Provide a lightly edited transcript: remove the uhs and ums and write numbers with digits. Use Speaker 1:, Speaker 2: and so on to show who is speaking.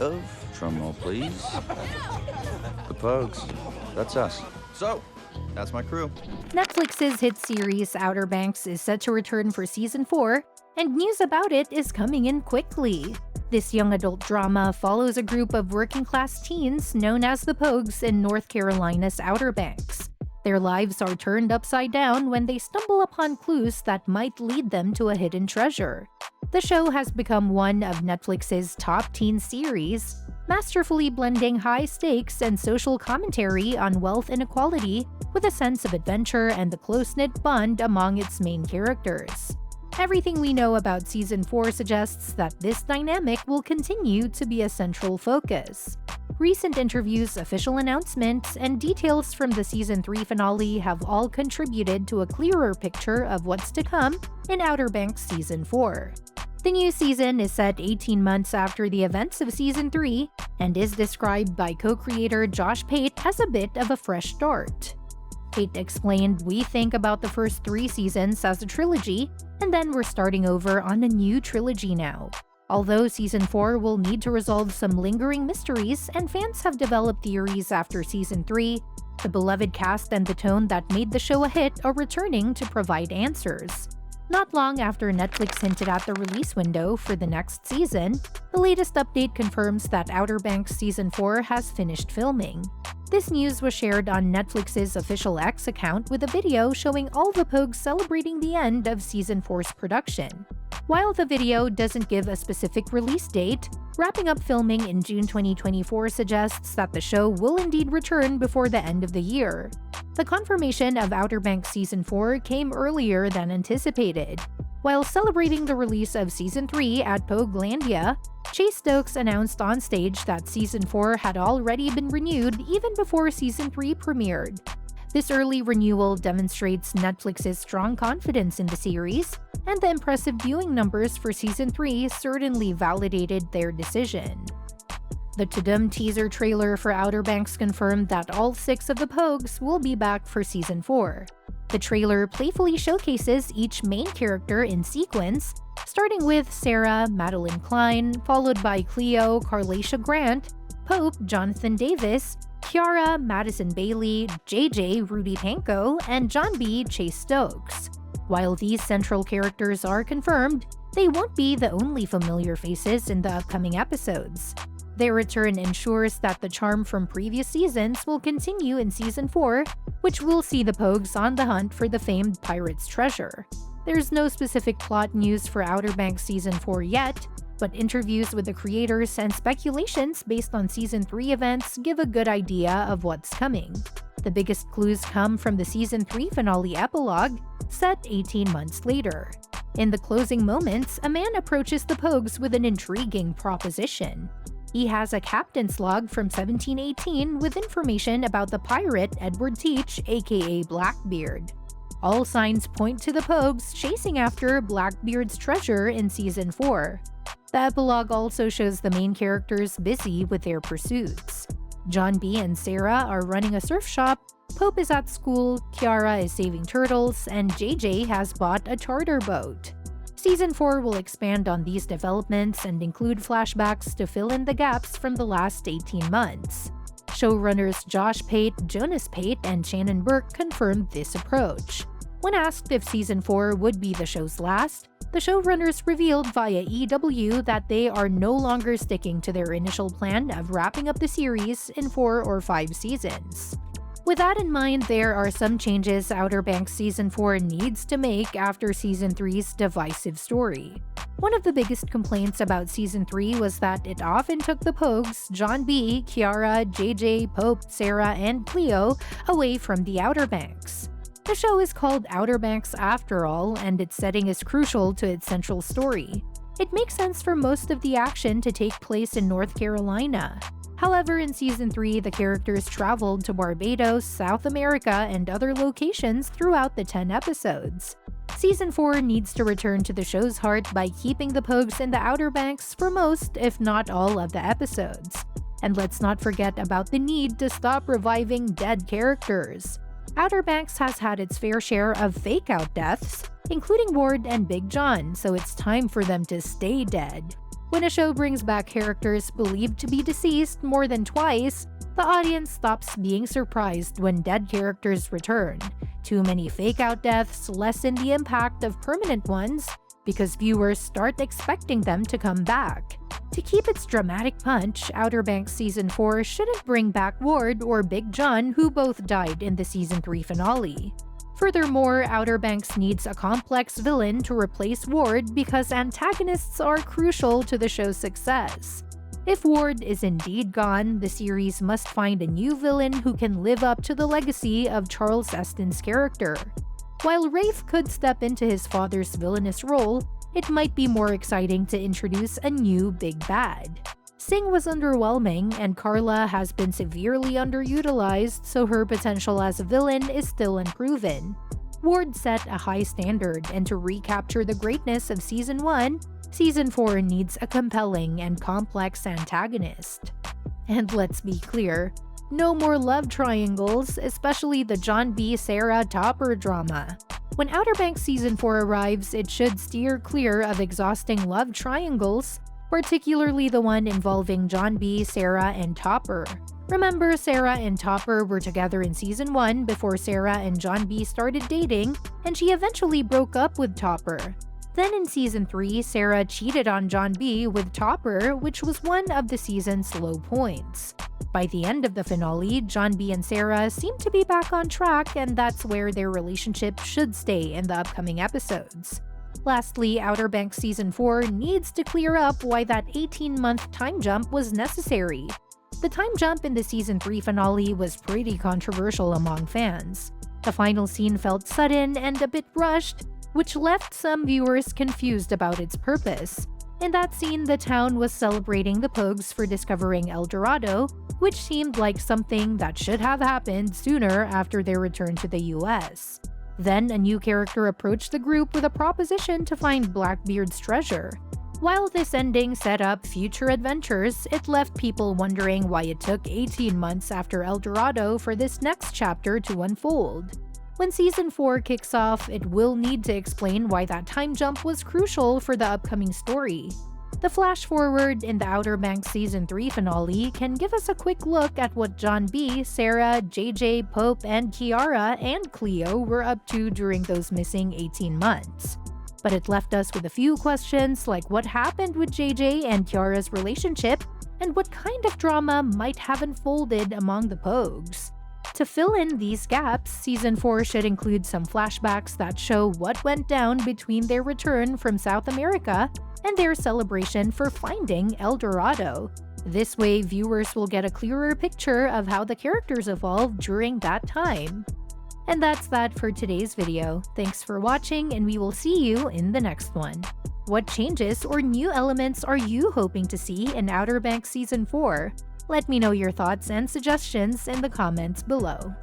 Speaker 1: of, drumroll please, the Pogues. That's us. So, that's my crew.
Speaker 2: Netflix's hit series Outer Banks is set to return for season 4, and news about it is coming in quickly. This young adult drama follows a group of working-class teens known as the Pogues in North Carolina's Outer Banks. Their lives are turned upside down when they stumble upon clues that might lead them to a hidden treasure. The show has become one of Netflix's top teen series, masterfully blending high stakes and social commentary on wealth inequality with a sense of adventure and the close-knit bond among its main characters. Everything we know about Season 4 suggests that this dynamic will continue to be a central focus. Recent interviews, official announcements, and details from the Season 3 finale have all contributed to a clearer picture of what's to come in Outer Banks Season 4. The new season is set 18 months after the events of Season 3 and is described by co-creator Josh Pate as a bit of a fresh start. Pate explained, "We think about the first 3 seasons as a trilogy, and then we're starting over on a new trilogy now. Although Season 4 will need to resolve some lingering mysteries and fans have developed theories after Season 3, the beloved cast and the tone that made the show a hit are returning to provide answers." Not long after Netflix hinted at the release window for the next season, the latest update confirms that Outer Banks Season 4 has finished filming. This news was shared on Netflix's official X account with a video showing all the Pogues celebrating the end of Season 4's production. While the video doesn't give a specific release date, wrapping up filming in June 2024 suggests that the show will indeed return before the end of the year. The confirmation of Outer Banks Season 4 came earlier than anticipated. While celebrating the release of Season 3 at Poguelandia, Stokes announced on stage that Season 4 had already been renewed even before Season 3 premiered. This early renewal demonstrates Netflix's strong confidence in the series, and the impressive viewing numbers for Season 3 certainly validated their decision. The Tudum teaser trailer for Outer Banks confirmed that all 6 of the Pogues will be back for Season 4. The trailer playfully showcases each main character in sequence, starting with Sarah, Madelyn Cline, followed by Cleo, Carlacia Grant, Pope, Jonathan Davis, Kiara, Madison Bailey, JJ, Rudy Panko, and John B. Chase Stokes. While these central characters are confirmed, they won't be the only familiar faces in the upcoming episodes. Their return ensures that the charm from previous seasons will continue in Season 4, which will see the Pogues on the hunt for the famed pirate's treasure. There's no specific plot news for Outer Banks Season 4 yet, but interviews with the creators and speculations based on Season 3 events give a good idea of what's coming. The biggest clues come from the Season 3 finale epilogue, set 18 months later. In the closing moments, a man approaches the Pogues with an intriguing proposition. He has a captain's log from 1718 with information about the pirate Edward Teach, aka Blackbeard. All signs point to the Pogues chasing after Blackbeard's treasure in Season 4. The epilogue also shows the main characters busy with their pursuits. John B. and Sarah are running a surf shop, Pope is at school, Kiara is saving turtles, and JJ has bought a charter boat. Season 4 will expand on these developments and include flashbacks to fill in the gaps from the last 18 months. Showrunners Josh Pate, Jonas Pate, and Shannon Burke confirmed this approach. When asked if Season 4 would be the show's last, the showrunners revealed via EW that they are no longer sticking to their initial plan of wrapping up the series in 4 or 5 seasons. With that in mind, there are some changes Outer Banks Season 4 needs to make after Season 3's divisive story. One of the biggest complaints about Season 3 was that it often took the Pogues, John B., Kiara, JJ, Pope, Sarah, and Cleo away from the Outer Banks. The show is called Outer Banks after all, and its setting is crucial to its central story. It makes sense for most of the action to take place in North Carolina. However, in Season 3, the characters traveled to Barbados, South America, and other locations throughout the 10 episodes. Season 4 needs to return to the show's heart by keeping the Pogues in the Outer Banks for most, if not all, of the episodes. And let's not forget about the need to stop reviving dead characters. Outer Banks has had its fair share of fake-out deaths, including Ward and Big John, so it's time for them to stay dead. When a show brings back characters believed to be deceased more than twice, the audience stops being surprised when dead characters return. Too many fake-out deaths lessen the impact of permanent ones because viewers start expecting them to come back. To keep its dramatic punch, Outer Banks Season 4 shouldn't bring back Ward or Big John, who both died in the Season 3 finale. Furthermore, Outer Banks needs a complex villain to replace Ward because antagonists are crucial to the show's success. If Ward is indeed gone, the series must find a new villain who can live up to the legacy of Charles Eston's character. While Rafe could step into his father's villainous role, it might be more exciting to introduce a new big bad. Singh was underwhelming, and Carla has been severely underutilized, so her potential as a villain is still unproven. Ward set a high standard, and to recapture the greatness of Season 1, Season 4 needs a compelling and complex antagonist. And let's be clear, no more love triangles, especially the John B. Sarah Topper drama. When Outer Banks Season 4 arrives, it should steer clear of exhausting love triangles, particularly the one involving John B., Sarah, and Topper. Remember, Sarah and Topper were together in Season 1 before Sarah and John B. started dating, and she eventually broke up with Topper. Then in Season 3, Sarah cheated on John B. with Topper, which was one of the season's low points. By the end of the finale, John B. and Sarah seem to be back on track, and that's where their relationship should stay in the upcoming episodes. Lastly, Outer Banks Season 4 needs to clear up why that 18-month time jump was necessary. The time jump in the Season 3 finale was pretty controversial among fans. The final scene felt sudden and a bit rushed, which left some viewers confused about its purpose. In that scene, the town was celebrating the Pogues for discovering El Dorado, which seemed like something that should have happened sooner after their return to the US. Then, a new character approached the group with a proposition to find Blackbeard's treasure. While this ending set up future adventures, it left people wondering why it took 18 months after El Dorado for this next chapter to unfold. When Season 4 kicks off, it will need to explain why that time jump was crucial for the upcoming story. The flash forward in the Outer Banks Season 3 finale can give us a quick look at what John B., Sarah, JJ, Pope, and Kiara and Cleo were up to during those missing 18 months. But it left us with a few questions like what happened with JJ and Kiara's relationship, and what kind of drama might have unfolded among the Pogues. To fill in these gaps, Season 4 should include some flashbacks that show what went down between their return from South America and their celebration for finding El Dorado. This way, viewers will get a clearer picture of how the characters evolved during that time. And that's that for today's video. Thanks for watching, and we will see you in the next one. What changes or new elements are you hoping to see in Outer Banks Season 4? Let me know your thoughts and suggestions in the comments below.